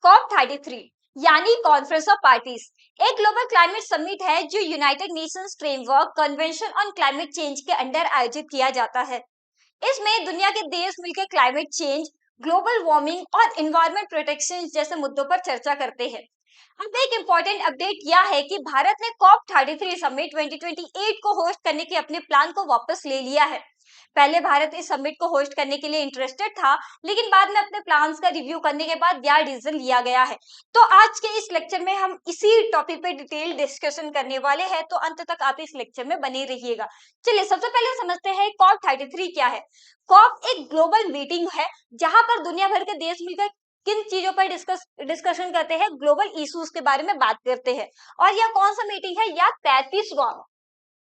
COP33 यानी conference of parties एक global climate summit है जो United Nations framework convention on climate change के अंडर आयोजित किया जाता है। इसमें दुनिया के देश मिलकर क्लाइमेट चेंज, ग्लोबल वार्मिंग और एनवायरमेंट प्रोटेक्शन जैसे मुद्दों पर चर्चा करते हैं। अब एक इम्पोर्टेंट अपडेट यह है कि भारत ने COP33 समिट 2028 को होस्ट करने के अपने प्लान को वापस ले लिया है। पहले भारत इस समिट को होस्ट करने के लिए इंटरेस्टेड था, लेकिन बाद में अपने प्लान्स का रिव्यू करने के बाद यह डिसीजन लिया गया है। तो आज के इस लेक्चर में हम इसी टॉपिक पे डिटेल डिस्कशन करने वाले हैं, तो अंत तक आप इस लेक्चर में बने रहिएगा। चलिए सबसे पहले समझते हैं COP33 क्या है। कॉप एक ग्लोबल मीटिंग है जहां पर दुनिया भर के देश मिलकर किन चीजों पर डिस्कशन करते हैं, ग्लोबल इश्यूज के बारे में बात करते हैं। और यह कौन सा मीटिंग है? यह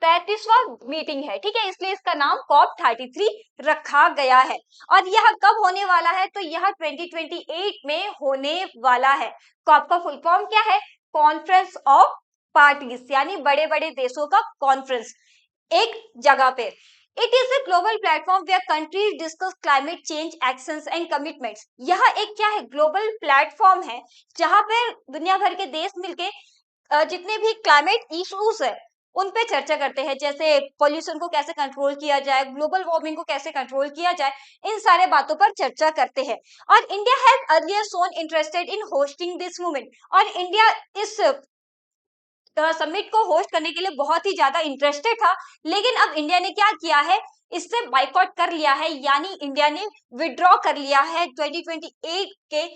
35वां मीटिंग है, ठीक है, इसलिए इसका नाम COP33 रखा गया है। और यह कब होने वाला है? तो यह 2028 में होने वाला है। कॉप का फुल फॉर्म क्या है? कॉन्फ्रेंस ऑफ पार्टीज, यानी बड़े बड़े देशों का कॉन्फ्रेंस एक जगह पे। It is a global platform where countries discuss climate change actions and commitments। यह एक क्या है? ग्लोबल प्लेटफॉर्म है जहां पे दुनिया भर के देश मिलके जितने भी क्लाइमेट इश्यूज है उन पे चर्चा करते हैं, जैसे पोल्यूशन को कैसे कंट्रोल किया जाए, ग्लोबल वार्मिंग को कैसे कंट्रोल किया जाए, इन सारे बातों पर चर्चा करते हैं। और India has earlier shown interested in hosting this movement. और इंडिया इस समिट को होस्ट करने के लिए बहुत ही ज्यादा इंटरेस्टेड था, लेकिन अब इंडिया ने क्या किया है? इससे बाइकआउट कर लिया है, यानी इंडिया ने विड्रॉ कर लिया है 2028 के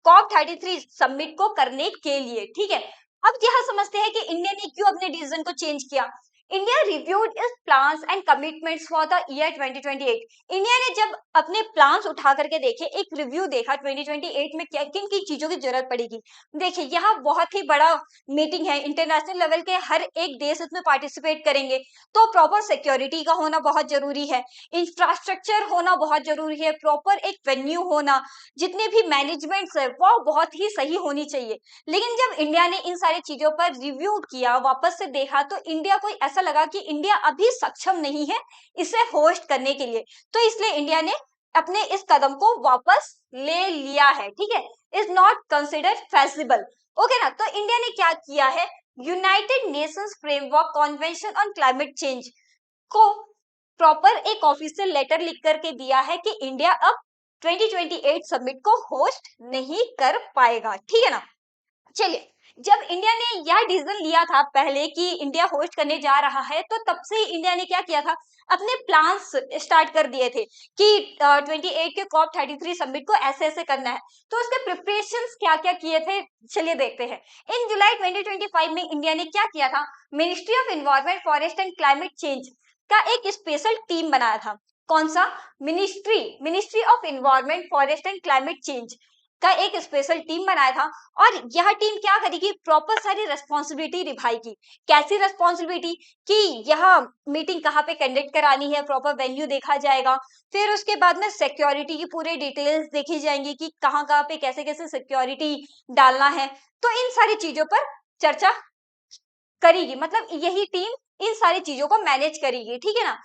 COP33 समिट को करने के लिए, ठीक है। अब यह समझते हैं कि इंडिया ने क्यों अपने डिसीजन को चेंज किया। India reviewed it's plans and commitments for the year 2028। India ने जब अपने प्लान्स उठा करके देखे, एक रिव्यू देखा 2028 में क्या किन किन चीजों की जरूरत पड़ेगी। देखिए यहाँ बहुत ही बड़ा मीटिंग है, इंटरनेशनल लेवल के हर एक देश इसमें पार्टिसिपेट करेंगे, तो प्रॉपर सिक्योरिटी का होना बहुत जरूरी है, इंफ्रास्ट्रक्चर होना बहुत जरूरी है, प्रॉपर एक वेन्यू होना, जितने भी मैनेजमेंट्स है वो बहुत ही सही होनी चाहिए। लेकिन जब इंडिया ने इन सारी चीजों पर रिव्यू किया, वापस से देखा, तो इंडिया को ऐसा लगा कि इंडिया अभी सक्षम नहीं है इसे होस्ट करने के लिए, तो इसलिए इंडिया ने अपने इस कदम को वापस ले लिया है, ठीक है। Is not considered feasible, okay ना। तो इंडिया ने क्या किया है? United Nations framework convention on climate change को प्रॉपर एक ऑफिशियल लेटर लिख करके दिया है कि इंडिया अब 2028 समिट को होस्ट नहीं कर पाएगा, ठीक है ना। चलिए, जब इंडिया ने यह डिसीजन लिया था पहले कि इंडिया होस्ट करने जा रहा है, तो तब से इंडिया ने क्या किया था? अपने प्लान्स स्टार्ट कर दिए थे कि 28 के COP33 समिट को ऐसे ऐसे करना है। तो उसके प्रिपरेशंस क्या क्या किए थे, चलिए देखते हैं। इन जुलाई 2025 में इंडिया ने क्या किया था? Ministry of environment, forest and climate change का एक स्पेशल टीम बनाया था। कौन सा? Ministry of environment, forest and climate change का एक स्पेशल टीम बनाया था। और यह टीम क्या करेगी? प्रॉपर सारी रेस्पॉन्सिबिलिटी निभाएगी। कैसी रेस्पॉन्सिबिलिटी? कि यह मीटिंग कहाँ पे कंडक्ट करानी है, प्रॉपर वेन्यू देखा जाएगा, फिर उसके बाद में सिक्योरिटी की पूरे डिटेल्स देखी जाएंगी कि कहाँ कहाँ पे कैसे कैसे सिक्योरिटी डालना है। तो इन सारी चीजों पर चर्चा करेगी, मतलब यही टीम इन सारी चीजों को मैनेज करेगी, ठीक है ना।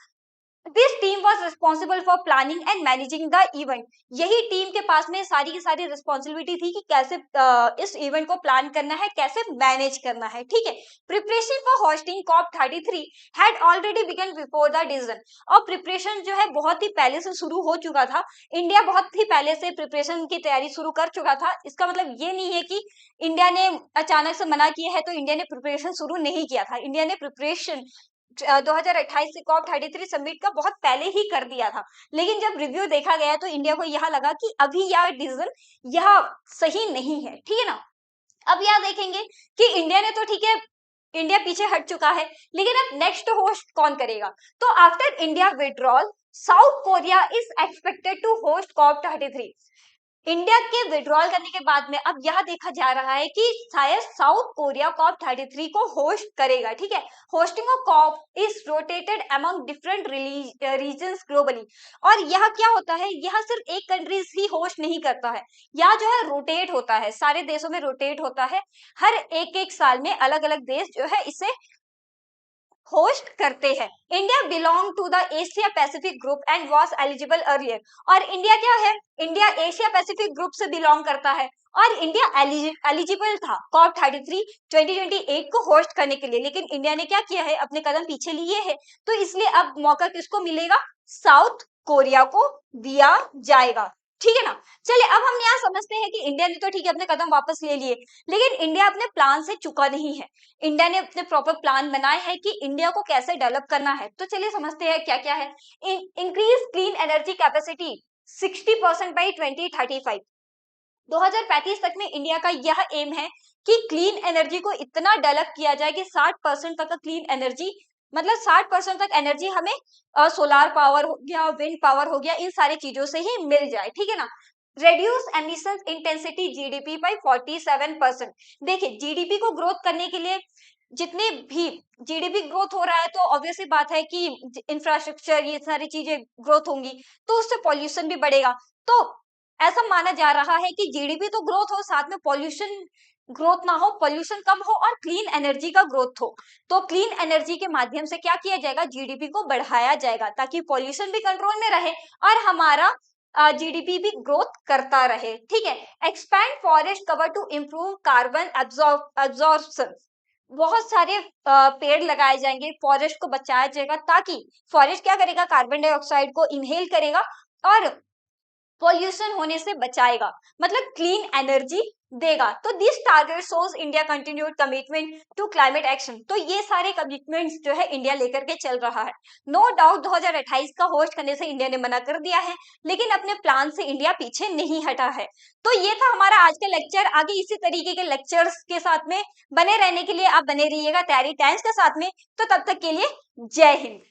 This team was responsible for planning and managing the event. यही टीम के पास में सारी की सारी रिस्पॉन्सिबिलिटी थी कि कैसे इस इवेंट को प्लान करना है, कैसे मैनेज करना है, ठीक है। Preparation for hosting COP33 had already begun before the decision. और प्रिपरेशन जो है बहुत ही पहले से शुरू हो चुका था। इंडिया बहुत ही पहले से प्रिपरेशन की तैयारी शुरू कर चुका था। इसका मतलब ये नहीं है कि इंडिया ने अचानक से मना किया है तो इंडिया ने प्रिपरेशन शुरू नहीं किया था। इंडिया ने प्रिपरेशन 2028 से COP33 समिट का बहुत पहले ही कर दिया था। लेकिन जब रिव्यू देखा गया तो इंडिया को यह लगा कि अभी यह डिसीजन यह सही नहीं है, ठीक है ना। अब यह देखेंगे कि इंडिया ने तो ठीक है, इंडिया पीछे हट चुका है, लेकिन अब नेक्स्ट होस्ट कौन करेगा? तो after India withdrawal, South Korea is expected to host COP33। India के विड्रॉल करने के बाद में अब यह देखा जा रहा है कि शायद साउथ कोरिया COP33 को होस्ट करेगा, ठीक है। Hosting of COP is rotated among different regions globally. और यह क्या होता है? यह सिर्फ एक कंट्रीज ही होस्ट नहीं करता है, यह जो है रोटेट होता है, सारे देशों में रोटेट होता है। हर एक एक साल में अलग अलग देश जो है इसे होस्ट करते हैं। India belong to the Asia Pacific group and was eligible earlier. और इंडिया क्या है, इंडिया एशिया पैसिफिक ग्रुप से बिलोंग करता है और इंडिया एलिजिबल था कॉप 33 2028 को होस्ट करने के लिए, लेकिन इंडिया ने क्या किया है, अपने कदम पीछे लिए हैं। तो इसलिए अब मौका किसको मिलेगा, साउथ कोरिया को दिया जाएगा। ठीक है ना। चलिए अब हम यहाँ समझते हैं कि इंडिया ने तो ठीक है अपने कदम वापस ले लिए, लेकिन इंडिया अपने प्लान से चुका नहीं है। इंडिया ने अपने प्रॉपर प्लान बनाए हैं कि इंडिया को कैसे डेवलप करना है। तो चलिए समझते हैं क्या क्या है। Increase clean energy capacity 60% by 2035। 2035 तक में इंडिया का यह एम है कि क्लीन एनर्जी को इतना डेवलप किया जाए कि 60% तक का क्लीन एनर्जी, मतलब 60% तक एनर्जी हमें सोलार पावर हो गया, विंड पावर हो गया, इन सारी चीजों से ही मिल जाए। ठीक है ना। Reduce emission intensity GDP by 47%। देखिए जीडीपी को ग्रोथ करने के लिए, जितने भी जीडीपी ग्रोथ हो रहा है तो ऑब्वियसली बात है कि इंफ्रास्ट्रक्चर ये सारी चीजें ग्रोथ होंगी तो उससे पॉल्यूशन भी बढ़ेगा। तो ऐसा माना जा रहा है कि जीडीपी तो ग्रोथ हो, साथ में पॉल्यूशन ग्रोथ ना हो, पॉल्यूशन कम हो और क्लीन एनर्जी का ग्रोथ हो। तो क्लीन एनर्जी के माध्यम से क्या किया जाएगा, जीडीपी को बढ़ाया जाएगा ताकि पॉल्यूशन भी कंट्रोल में रहे और हमारा जीडीपी भी ग्रोथ करता रहे। ठीक है। Expand forest cover to improve carbon absorption. बहुत सारे पेड़ लगाए जाएंगे, फॉरेस्ट को बचाया जाएगा ताकि फॉरेस्ट क्या करेगा, कार्बन डाइऑक्साइड को इनहेल करेगा और पॉल्यूशन होने से बचाएगा, मतलब क्लीन एनर्जी देगा। तो this target shows India continued commitment to climate action. तो ये सारे कमिटमेंट्स जो है इंडिया लेकर के चल रहा है। नो डाउट 2028 का होस्ट करने से इंडिया ने मना कर दिया है, लेकिन अपने प्लान से इंडिया पीछे नहीं हटा है। तो ये था हमारा आज का लेक्चर। आगे इसी तरीके के लेक्चर्स के साथ में बने रहने के लिए आप बने रहिएगा तैयारी टाइम्स के साथ में। तो तब तक के लिए जय हिंद।